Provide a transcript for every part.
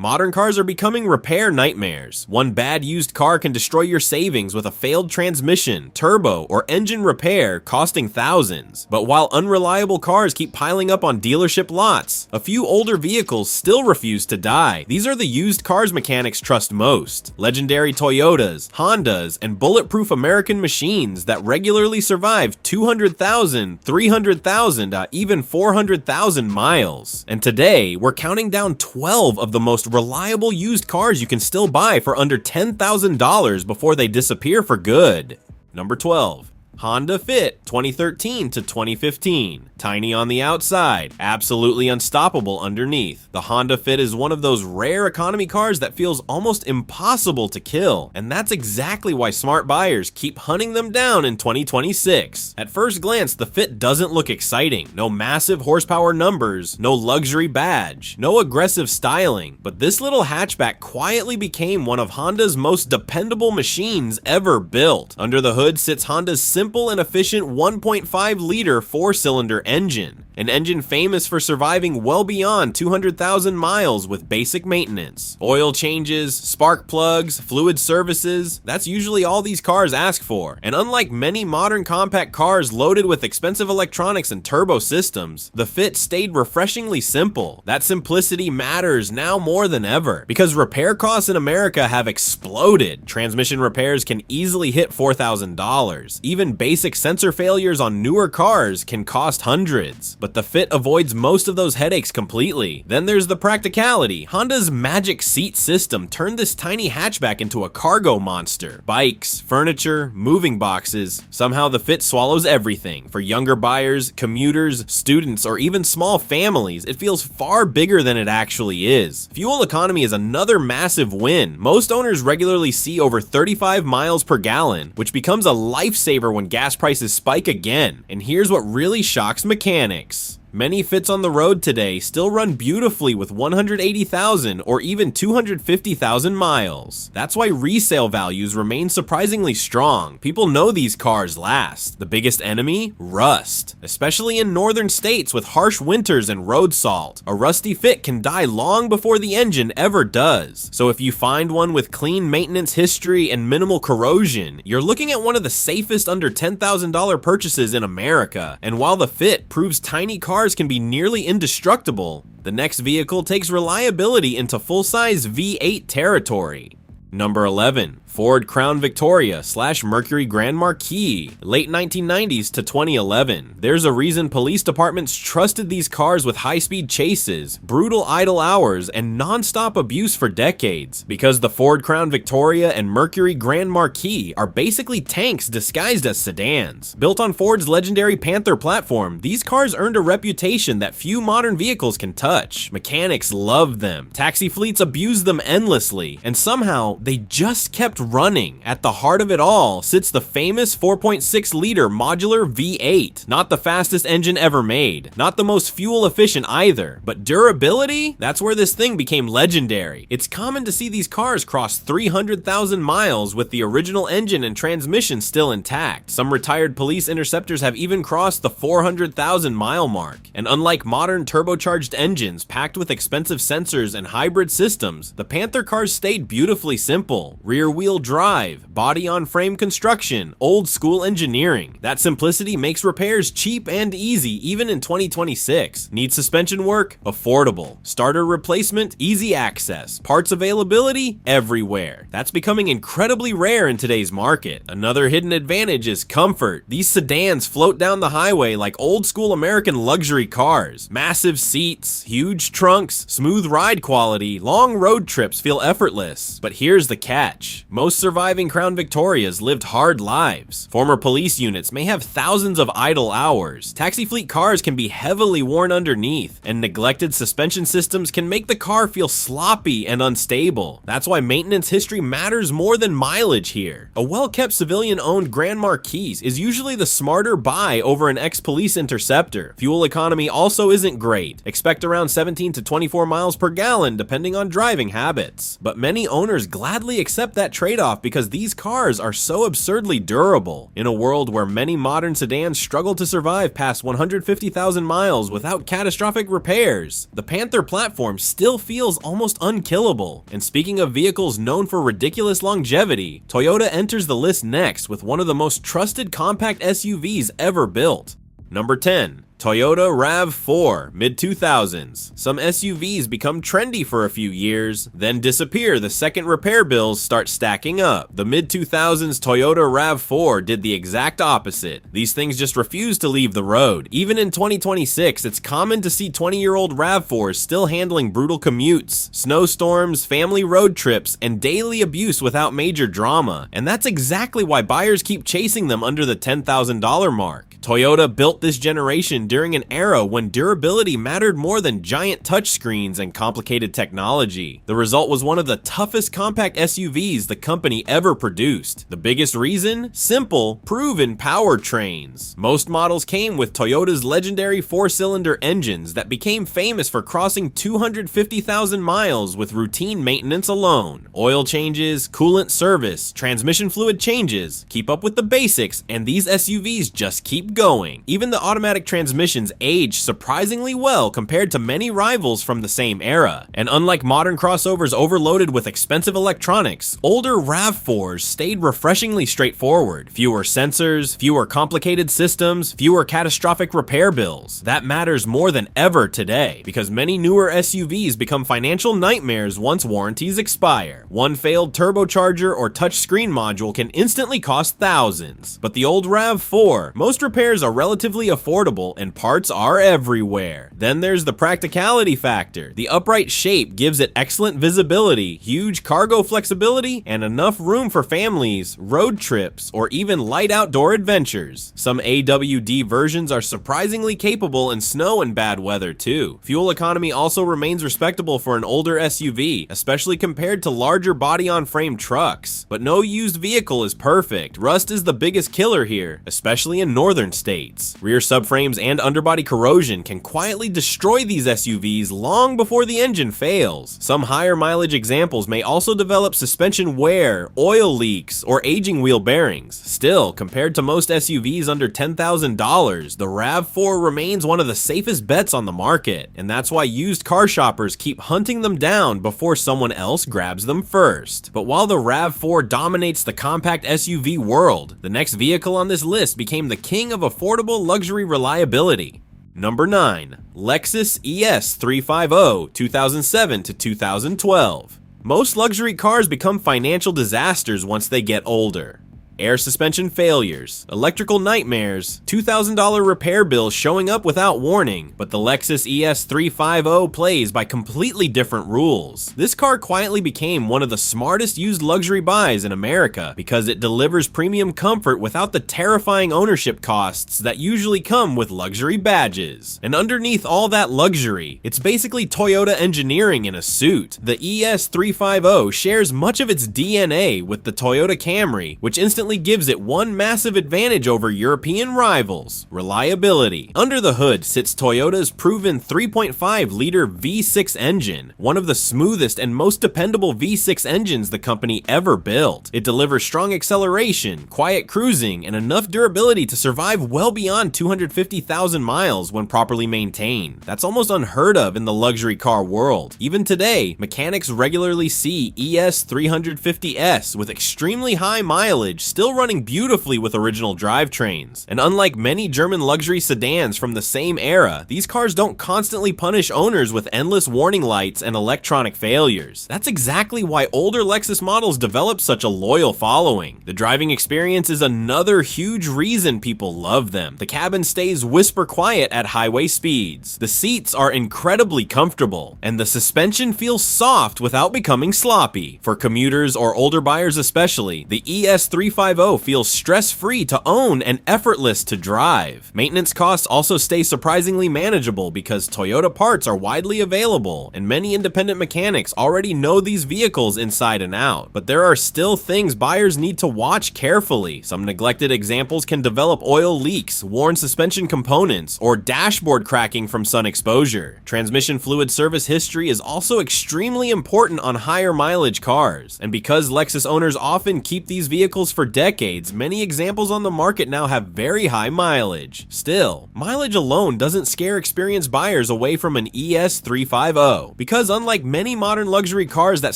Modern cars are becoming repair nightmares. One bad used car can destroy your savings with a failed transmission, turbo, or engine repair costing thousands. But while unreliable cars keep piling up on dealership lots, a few older vehicles still refuse to die. These are the used cars mechanics trust most. Legendary Toyotas, Hondas, and bulletproof American machines that regularly survive 200,000, 300,000, even 400,000 miles. And today, we're counting down 12 of the most reliable used cars you can still buy for under $10,000 before they disappear for good. Number 12. Honda Fit 2013 to 2015. Tiny on the outside, absolutely unstoppable underneath. The Honda Fit is one of those rare economy cars that feels almost impossible to kill, and that's exactly why smart buyers keep hunting them down in 2026. At first glance, the Fit doesn't look exciting. No massive horsepower numbers, no luxury badge, no aggressive styling, but this little hatchback quietly became one of Honda's most dependable machines ever built. Under the hood sits Honda's simple and efficient 1.5-liter four-cylinder engine. An engine famous for surviving well beyond 200,000 miles with basic maintenance. Oil changes, spark plugs, fluid services, that's usually all these cars ask for. And unlike many modern compact cars loaded with expensive electronics and turbo systems, the Fit stayed refreshingly simple. That simplicity matters now more than ever, because repair costs in America have exploded. Transmission repairs can easily hit $4,000. Even basic sensor failures on newer cars can cost hundreds. But the Fit avoids most of those headaches completely. Then there's the practicality. Honda's magic seat system turned this tiny hatchback into a cargo monster. Bikes, furniture, moving boxes. Somehow the Fit swallows everything. For younger buyers, commuters, students, or even small families, it feels far bigger than it actually is. Fuel economy is another massive win. Most owners regularly see over 35 miles per gallon, which becomes a lifesaver when gas prices spike again. And here's what really shocks mechanics. Many Fits on the road today still run beautifully with 180,000 or even 250,000 miles. That's why resale values remain surprisingly strong. People know these cars last. The biggest enemy? Rust. Especially in northern states with harsh winters and road salt. A rusty Fit can die long before the engine ever does. So if you find one with clean maintenance history and minimal corrosion, you're looking at one of the safest under $10,000 purchases in America. And while the Fit proves tiny cars can be nearly indestructible, the next vehicle takes reliability into full-size V8 territory. Number 11. Ford Crown Victoria / Mercury Grand Marquis, late 1990s to 2011. There's a reason police departments trusted these cars with high-speed chases, brutal idle hours, and non-stop abuse for decades, because the Ford Crown Victoria and Mercury Grand Marquis are basically tanks disguised as sedans. Built on Ford's legendary Panther platform, these cars earned a reputation that few modern vehicles can touch. Mechanics loved them, taxi fleets abused them endlessly, and somehow they just kept running. At the heart of it all sits the famous 4.6-liter modular V8. Not the fastest engine ever made, not the most fuel efficient either, but durability? That's where this thing became legendary. It's common to see these cars cross 300,000 miles with the original engine and transmission still intact. Some retired police interceptors have even crossed the 400,000 mile mark. And unlike modern turbocharged engines packed with expensive sensors and hybrid systems, the Panther cars stayed beautifully simple. Rear-wheel drive, body-on-frame construction, old-school engineering. That simplicity makes repairs cheap and easy even in 2026. Need suspension work? Affordable. Starter replacement? Easy access. Parts availability? Everywhere. That's becoming incredibly rare in today's market. Another hidden advantage is comfort. These sedans float down the highway like old-school American luxury cars. Massive seats, huge trunks, smooth ride quality, long road trips feel effortless. But here's the catch. Most surviving Crown Victorias lived hard lives. Former police units may have thousands of idle hours. Taxi fleet cars can be heavily worn underneath, and neglected suspension systems can make the car feel sloppy and unstable. That's why maintenance history matters more than mileage here. A well-kept civilian-owned Grand Marquis is usually the smarter buy over an ex-police Interceptor. Fuel economy also isn't great. Expect around 17 to 24 miles per gallon depending on driving habits. But many owners gladly accept that trade trade-off because these cars are so absurdly durable. In a world where many modern sedans struggle to survive past 150,000 miles without catastrophic repairs, the Panther platform still feels almost unkillable. And speaking of vehicles known for ridiculous longevity, Toyota enters the list next with one of the most trusted compact SUVs ever built. Number 10. Toyota RAV4, mid-2000s. Some SUVs become trendy for a few years, then disappear the second repair bills start stacking up. The mid-2000s Toyota RAV4 did the exact opposite. These things just refuse to leave the road. Even in 2026, it's common to see 20-year-old RAV4s still handling brutal commutes, snowstorms, family road trips, and daily abuse without major drama. And that's exactly why buyers keep chasing them under the $10,000 mark. Toyota built this generation during an era when durability mattered more than giant touchscreens and complicated technology. The result was one of the toughest compact SUVs the company ever produced. The biggest reason? Simple, proven powertrains. Most models came with Toyota's legendary 4-cylinder engines that became famous for crossing 250,000 miles with routine maintenance alone. Oil changes, coolant service, transmission fluid changes, keep up with the basics, and these SUVs just keep going. Even the automatic transmissions age surprisingly well compared to many rivals from the same era. And unlike modern crossovers overloaded with expensive electronics, older RAV4s stayed refreshingly straightforward. Fewer sensors, fewer complicated systems, fewer catastrophic repair bills. That matters more than ever today, because many newer SUVs become financial nightmares once warranties expire. One failed turbocharger or touchscreen module can instantly cost thousands. But the old RAV4, most repairs are relatively affordable and parts are everywhere. Then there's the practicality factor. The upright shape gives it excellent visibility, huge cargo flexibility, and enough room for families, road trips, or even light outdoor adventures. Some AWD versions are surprisingly capable in snow and bad weather too. Fuel economy also remains respectable for an older SUV, especially compared to larger body-on-frame trucks. But no used vehicle is perfect. Rust is the biggest killer here, especially in northern states. Rear subframes and underbody corrosion can quietly destroy these SUVs long before the engine fails. Some higher mileage examples may also develop suspension wear, oil leaks, or aging wheel bearings. Still, compared to most SUVs under $10,000, the RAV4 remains one of the safest bets on the market, and that's why used car shoppers keep hunting them down before someone else grabs them first. But while the RAV4 dominates the compact SUV world, the next vehicle on this list became the king of affordable luxury reliability. Number 9. Lexus ES 350, 2007 to 2012. Most luxury cars become financial disasters once they get older. Air suspension failures, electrical nightmares, $2,000 repair bills showing up without warning, but the Lexus ES 350 plays by completely different rules. This car quietly became one of the smartest used luxury buys in America because it delivers premium comfort without the terrifying ownership costs that usually come with luxury badges. And underneath all that luxury, it's basically Toyota engineering in a suit. The ES 350 shares much of its DNA with the Toyota Camry, which instantly gives it one massive advantage over European rivals: reliability. Under the hood sits Toyota's proven 3.5-liter V6 engine, one of the smoothest and most dependable V6 engines the company ever built. It delivers strong acceleration, quiet cruising, and enough durability to survive well beyond 250,000 miles when properly maintained. That's almost unheard of in the luxury car world. Even today, mechanics regularly see ES 350S with extremely high mileage still running beautifully with original drivetrains. And unlike many German luxury sedans from the same era, these cars don't constantly punish owners with endless warning lights and electronic failures. That's exactly why older Lexus models develop such a loyal following. The driving experience is another huge reason people love them. The cabin stays whisper quiet at highway speeds. The seats are incredibly comfortable, and the suspension feels soft without becoming sloppy. For commuters or older buyers especially, the ES 350 350 feels stress-free to own and effortless to drive. Maintenance costs also stay surprisingly manageable because Toyota parts are widely available, and many independent mechanics already know these vehicles inside and out. But there are still things buyers need to watch carefully. Some neglected examples can develop oil leaks, worn suspension components, or dashboard cracking from sun exposure. Transmission fluid service history is also extremely important on higher mileage cars, and because Lexus owners often keep these vehicles for decades, many examples on the market now have very high mileage. Still, mileage alone doesn't scare experienced buyers away from an ES350, because unlike many modern luxury cars that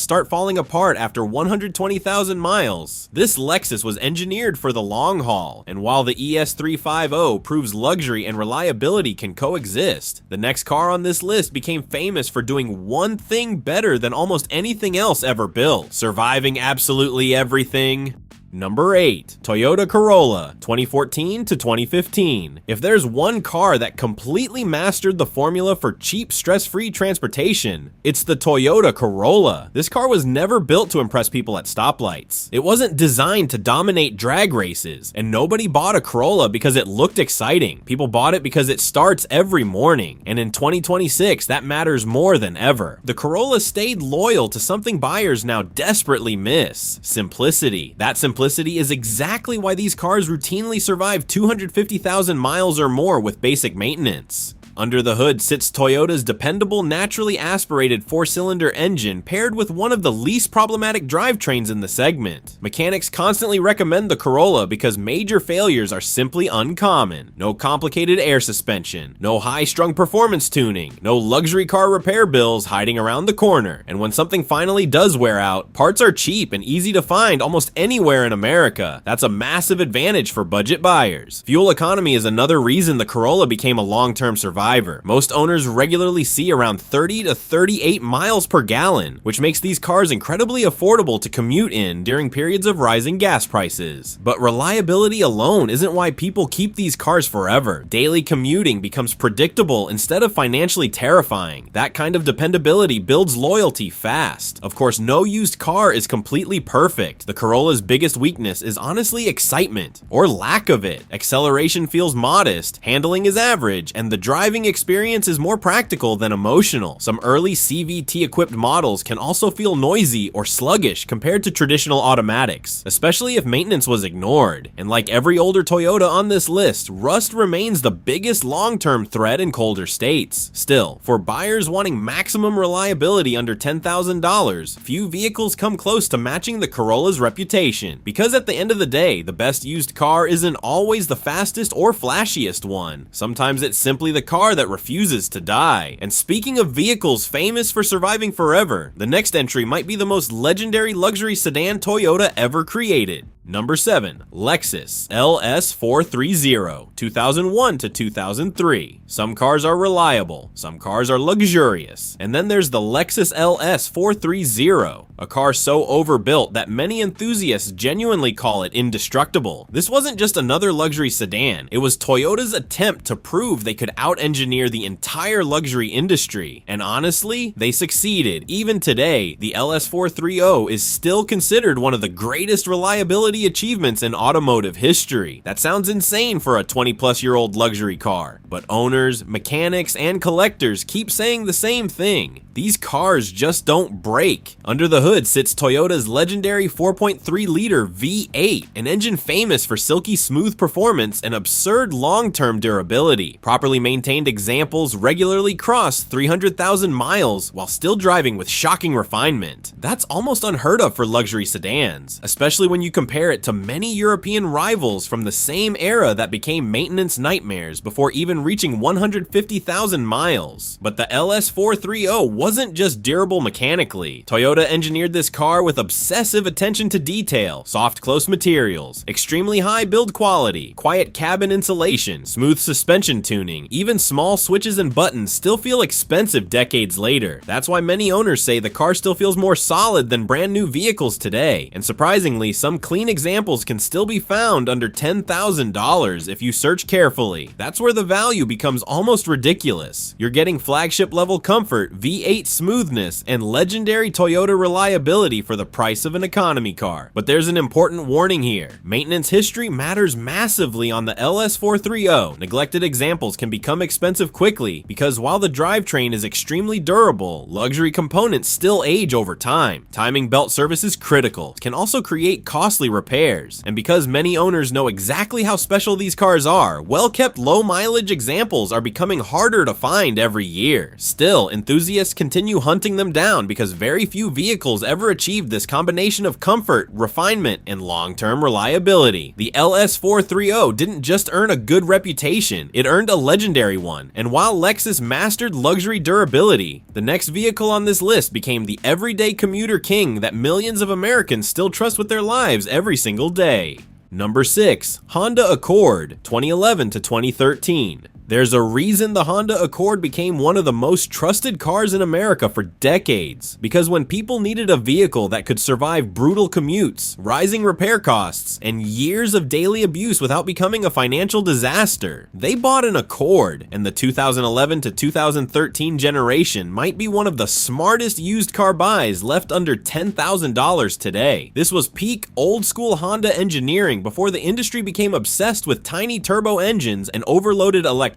start falling apart after 120,000 miles, this Lexus was engineered for the long haul, and while the ES350 proves luxury and reliability can coexist, the next car on this list became famous for doing one thing better than almost anything else ever built: surviving absolutely everything. Number 8. Toyota Corolla, 2014 to 2015. If there's one car that completely mastered the formula for cheap, stress-free transportation, it's the Toyota Corolla. This car was never built to impress people at stoplights. It wasn't designed to dominate drag races, and nobody bought a Corolla because it looked exciting. People bought it because it starts every morning, and in 2026, that matters more than ever. The Corolla stayed loyal to something buyers now desperately miss: simplicity. That simplicity is exactly why these cars routinely survive 250,000 miles or more with basic maintenance. Under the hood sits Toyota's dependable, naturally aspirated 4-cylinder engine paired with one of the least problematic drivetrains in the segment. Mechanics constantly recommend the Corolla because major failures are simply uncommon. No complicated air suspension, no high-strung performance tuning, no luxury car repair bills hiding around the corner, and when something finally does wear out, parts are cheap and easy to find almost anywhere in America. That's a massive advantage for budget buyers. Fuel economy is another reason the Corolla became a long-term survivor. Most owners regularly see around 30 to 38 miles per gallon, which makes these cars incredibly affordable to commute in during periods of rising gas prices. But reliability alone isn't why people keep these cars forever. Daily commuting becomes predictable instead of financially terrifying. That kind of dependability builds loyalty fast. Of course, no used car is completely perfect. The Corolla's biggest weakness is honestly excitement, or lack of it. Acceleration feels modest, handling is average, and the driving experience is more practical than emotional. Some early CVT-equipped models can also feel noisy or sluggish compared to traditional automatics, especially if maintenance was ignored. And like every older Toyota on this list, rust remains the biggest long-term threat in colder states. Still, for buyers wanting maximum reliability under $10,000, few vehicles come close to matching the Corolla's reputation, because at the end of the day, the best used car isn't always the fastest or flashiest one. Sometimes it's simply the car that refuses to die. And speaking of vehicles famous for surviving forever, the next entry might be the most legendary luxury sedan Toyota ever created. Number 7. Lexus LS430, 2001 to 2003. Some cars are reliable, some cars are luxurious, and then there's the Lexus LS430, a car so overbuilt that many enthusiasts genuinely call it indestructible. This wasn't just another luxury sedan, it was Toyota's attempt to prove they could out-engineer the entire luxury industry, and honestly, they succeeded. Even today, the LS430 is still considered one of the greatest reliability achievements in automotive history. That sounds insane for a 20-plus-year-old luxury car, but owners, mechanics, and collectors keep saying the same thing: these cars just don't break. Under the hood sits Toyota's legendary 4.3-liter V8, an engine famous for silky smooth performance and absurd long-term durability. Properly maintained examples regularly cross 300,000 miles while still driving with shocking refinement. That's almost unheard of for luxury sedans, especially when you compare it to many European rivals from the same era that became maintenance nightmares before even reaching 150,000 miles. But the LS430 wasn't just durable mechanically. Toyota engineered this car with obsessive attention to detail, soft close materials, extremely high build quality, quiet cabin insulation, smooth suspension tuning. Even small switches and buttons still feel expensive decades later. That's why many owners say the car still feels more solid than brand new vehicles today. And surprisingly, some clean examples can still be found under $10,000 if you search carefully. That's where the value becomes almost ridiculous. You're getting flagship level comfort, V8 smoothness, and legendary Toyota reliability for the price of an economy car. But there's an important warning here. Maintenance history matters massively on the LS430. Neglected examples can become expensive quickly because while the drivetrain is extremely durable, luxury components still age over time. Timing belt service is critical. It can also create costly repairs. And because many owners know exactly how special these cars are, well-kept low-mileage examples are becoming harder to find every year. Still, enthusiasts continue hunting them down because very few vehicles ever achieved this combination of comfort, refinement, and long-term reliability. The LS430 didn't just earn a good reputation, it earned a legendary one. And while Lexus mastered luxury durability, the next vehicle on this list became the everyday commuter king that millions of Americans still trust with their lives every single day. Number 6. Honda Accord, 2011 to 2013. There's a reason the Honda Accord became one of the most trusted cars in America for decades. Because when people needed a vehicle that could survive brutal commutes, rising repair costs, and years of daily abuse without becoming a financial disaster, they bought an Accord, and the 2011 to 2013 generation might be one of the smartest used car buys left under $10,000 today. This was peak old school Honda engineering before the industry became obsessed with tiny turbo engines and overloaded electronics.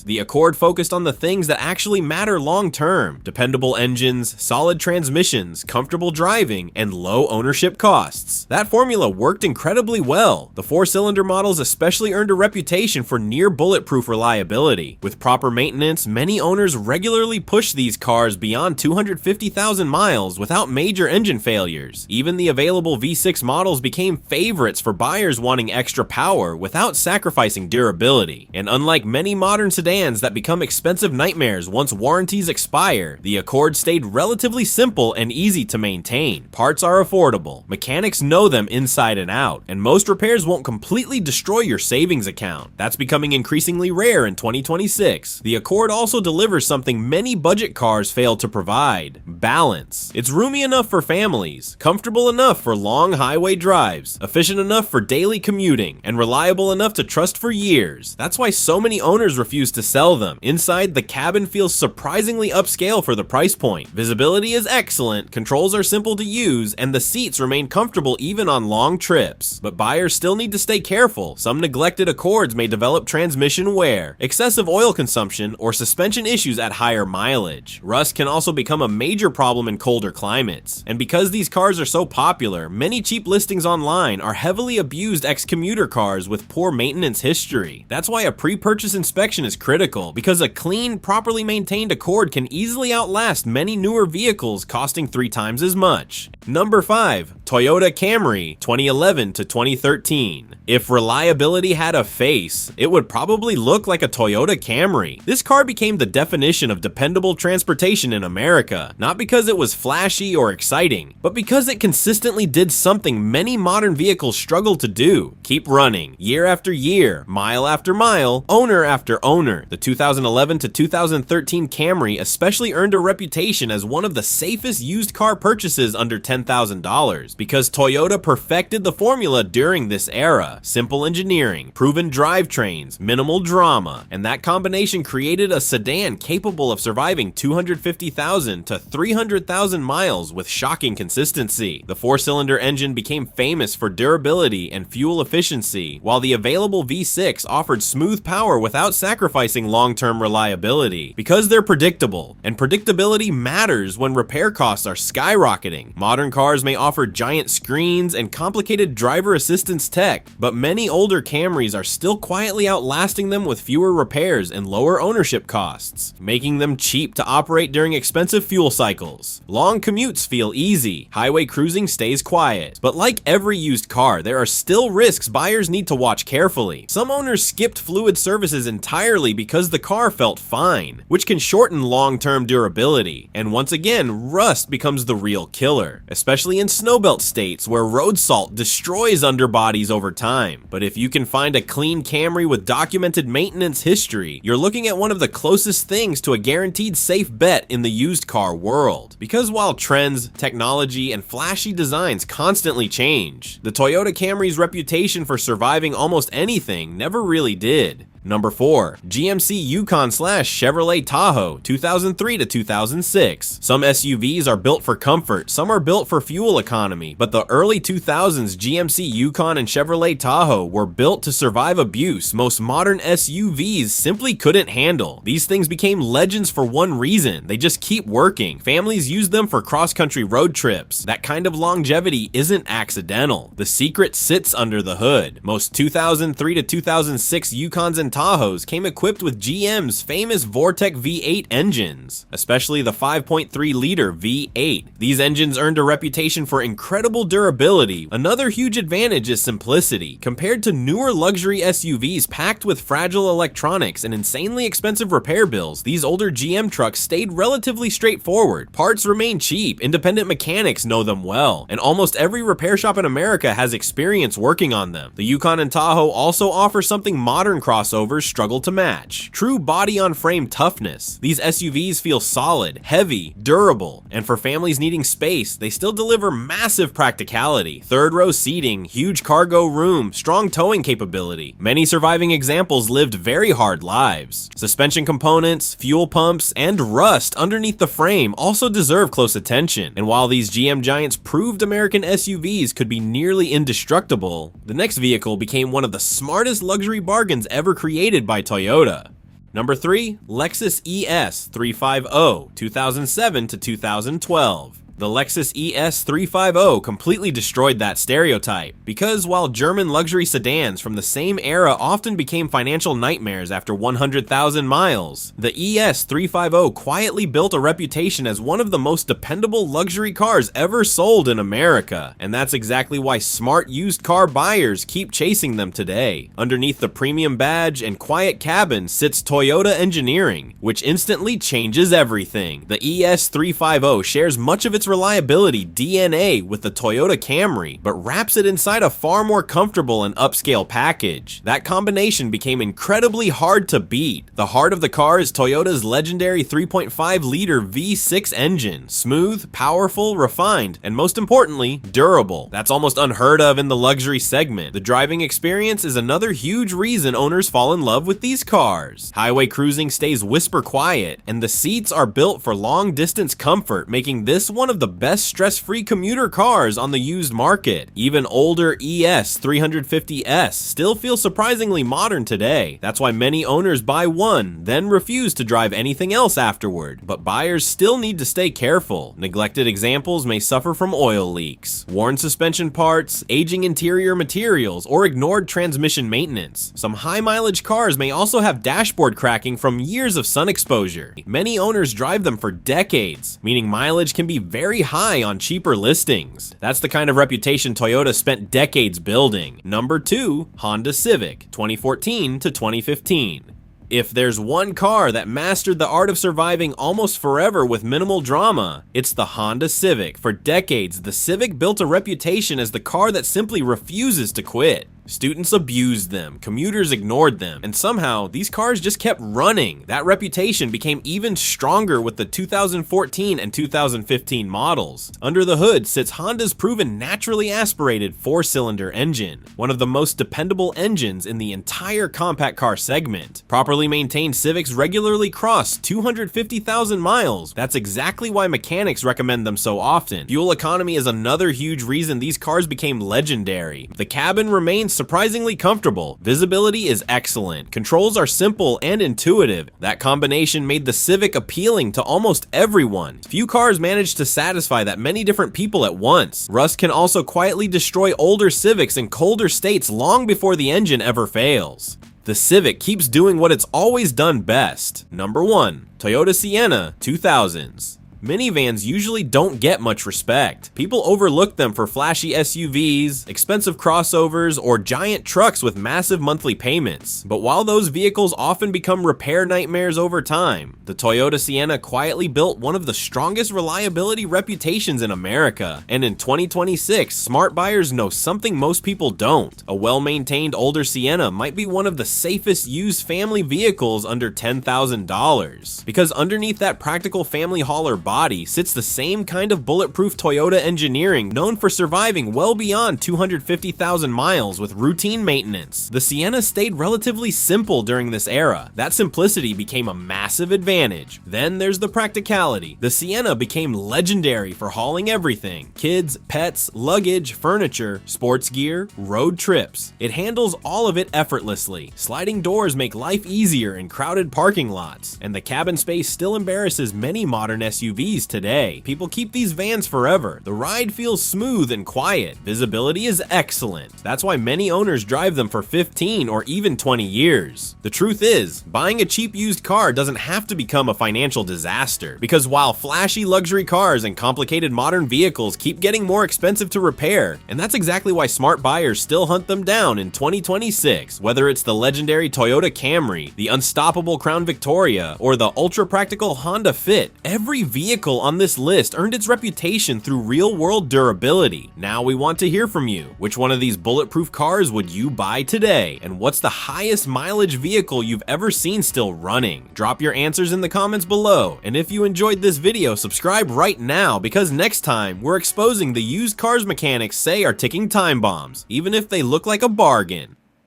The Accord focused on the things that actually matter long term: dependable engines, solid transmissions, comfortable driving, and low ownership costs. That formula worked incredibly well. The 4-cylinder models especially earned a reputation for near bulletproof reliability. With proper maintenance, many owners regularly push these cars beyond 250,000 miles without major engine failures. Even the available V6 models became favorites for buyers wanting extra power without sacrificing durability. And unlike many modern sedans that become expensive nightmares once warranties expire, the Accord stayed relatively simple and easy to maintain. Parts are affordable, mechanics know them inside and out, and most repairs won't completely destroy your savings account. That's becoming increasingly rare in 2026. The Accord also delivers something many budget cars fail to provide: balance. It's roomy enough for families, comfortable enough for long highway drives, efficient enough for daily commuting, and reliable enough to trust for years. That's why so many owners refuse to sell them. Inside, the cabin feels surprisingly upscale for the price point. Visibility is excellent, controls are simple to use, and the seats remain comfortable even on long trips. But buyers still need to stay careful. Some neglected Accords may develop transmission wear, excessive oil consumption, or suspension issues at higher mileage. Rust can also become a major problem in colder climates. And because these cars are so popular, many cheap listings online are heavily abused ex-commuter cars with poor maintenance history. That's why a pre-purchase inspection is critical, because a clean, properly maintained Accord can easily outlast many newer vehicles costing 3 times as much. Number 5. Toyota Camry, 2011 to 2013. If reliability had a face, it would probably look like a Toyota Camry. This car became the definition of dependable transportation in America, not because it was flashy or exciting, but because it consistently did something many modern vehicles struggle to do: keep running, year after year, mile after mile, owner after owner. The 2011 to 2013 Camry especially earned a reputation as one of the safest used car purchases under $10,000 because Toyota perfected the formula during this era. Simple engineering, proven drivetrains, minimal drama, and that combination created a sedan capable of surviving 250,000 to 300,000 miles with shocking consistency. The 4-cylinder engine became famous for durability and fuel efficiency, while the available V6 offered smooth power without sacrificing long-term reliability. Because they're predictable, and predictability matters when repair costs are skyrocketing. Modern cars may offer giant screens and complicated driver assistance tech, but many older Camrys are still quietly outlasting them with fewer repairs and lower ownership costs, making them cheap to operate during expensive fuel cycles. Long commutes feel easy, highway cruising stays quiet. But like every used car, there are still risks buyers need to watch carefully. Some owners skipped fluid services entirely because the car felt fine, which can shorten long-term durability. And once again, rust becomes the real killer, especially in snowbelt states where road salt destroys underbodies over time. But if you can find a clean Camry with documented maintenance history, you're looking at one of the closest things to a guaranteed safe bet in the used car world. Because while trends, technology, and flashy designs constantly change, the Toyota Camry's reputation for surviving almost anything never really did. Number 4. GMC Yukon/Chevrolet Tahoe 2003 to 2006. Some SUVs are built for comfort, some are built for fuel economy, but the early 2000s GMC Yukon and Chevrolet Tahoe were built to survive abuse most modern SUVs simply couldn't handle. These things became legends for one reason: they just keep working. Families use them for cross-country road trips. That kind of longevity isn't accidental. The secret sits under the hood. Most 2003 to 2006 Yukons and Tahoes came equipped with GM's famous Vortec V8 engines, especially the 5.3-liter V8. These engines earned a reputation for incredible durability. Another huge advantage is simplicity. Compared to newer luxury SUVs packed with fragile electronics and insanely expensive repair bills, these older GM trucks stayed relatively straightforward. Parts remain cheap, independent mechanics know them well, and almost every repair shop in America has experience working on them. The Yukon and Tahoe also offer something modern crossovers struggle to match: true body-on-frame toughness. These SUVs feel solid, heavy, durable, and for families needing space, they still deliver massive practicality. Third-row seating, huge cargo room, strong towing capability. Many surviving examples lived very hard lives. Suspension components, fuel pumps, and rust underneath the frame also deserve close attention. And while these GM giants proved American SUVs could be nearly indestructible, the next vehicle became one of the smartest luxury bargains ever created by Toyota. Number 3. Lexus ES 350 2007 to 2012. The Lexus ES 350 completely destroyed that stereotype, because while German luxury sedans from the same era often became financial nightmares after 100,000 miles, the ES 350 quietly built a reputation as one of the most dependable luxury cars ever sold in America, and that's exactly why smart used car buyers keep chasing them today. Underneath the premium badge and quiet cabin sits Toyota engineering, which instantly changes everything. The ES 350 shares much of its reliability DNA with the Toyota Camry, but wraps it inside a far more comfortable and upscale package. That combination became incredibly hard to beat. The heart of the car is Toyota's legendary 3.5-liter V6 engine. Smooth, powerful, refined, and most importantly, durable. That's almost unheard of in the luxury segment. The driving experience is another huge reason owners fall in love with these cars. Highway cruising stays whisper quiet, and the seats are built for long-distance comfort, making this one of the best stress-free commuter cars on the used market. Even older ES 350S still feels surprisingly modern today. That's why many owners buy one, then refuse to drive anything else afterward. But buyers still need to stay careful. Neglected examples may suffer from oil leaks, worn suspension parts, aging interior materials, or ignored transmission maintenance. Some high-mileage cars may also have dashboard cracking from years of sun exposure. Many owners drive them for decades, meaning mileage can be very high on cheaper listings. That's the kind of reputation Toyota spent decades building. Number 2. Honda Civic 2014 to 2015. If there's one car that mastered the art of surviving almost forever with minimal drama, it's the Honda Civic. For decades, the Civic built a reputation as the car that simply refuses to quit. Students abused them, commuters ignored them, and somehow these cars just kept running. That reputation became even stronger with the 2014 and 2015 models. Under the hood sits Honda's proven naturally aspirated 4-cylinder engine, one of the most dependable engines in the entire compact car segment. Properly maintained Civics regularly cross 250,000 miles. That's exactly why mechanics recommend them so often. Fuel economy is another huge reason these cars became legendary. The cabin remains surprisingly comfortable. Visibility is excellent. Controls are simple and intuitive. That combination made the Civic appealing to almost everyone. Few cars manage to satisfy that many different people at once. Rust can also quietly destroy older Civics in colder states long before the engine ever fails. The Civic keeps doing what it's always done best. Number 1. Toyota Sienna 2000s. minivans usually don't get much respect. People overlook them for flashy SUVs, expensive crossovers, or giant trucks with massive monthly payments. But while those vehicles often become repair nightmares over time, the Toyota Sienna quietly built one of the strongest reliability reputations in America. And in 2026, smart buyers know something most people don't. A well-maintained older Sienna might be one of the safest used family vehicles under $10,000. Because underneath that practical family hauler body sits the same kind of bulletproof Toyota engineering known for surviving well beyond 250,000 miles with routine maintenance. The Sienna stayed relatively simple during this era. That simplicity became a massive advantage. Then there's the practicality. The Sienna became legendary for hauling everything: kids, pets, luggage, furniture, sports gear, road trips. It handles all of it effortlessly. Sliding doors make life easier in crowded parking lots, and the cabin space still embarrasses many modern SUVs today. People keep these vans forever. The ride feels smooth and quiet. Visibility is excellent. That's why many owners drive them for 15 or even 20 years. The truth is, buying a cheap used car doesn't have to become a financial disaster, because while flashy luxury cars and complicated modern vehicles keep getting more expensive to repair, and that's exactly why smart buyers still hunt them down in 2026, whether it's the legendary Toyota Camry, the unstoppable Crown Victoria, or the ultra-practical Honda Fit. Every vehicle on this list earned its reputation through real-world durability. Now we want to hear from you. Which one of these bulletproof cars would you buy today? And what's the highest mileage vehicle you've ever seen still running? Drop your answers in the comments below, and if you enjoyed this video, subscribe right now, because next time we're exposing the used cars mechanics say are ticking time bombs, even if they look like a bargain.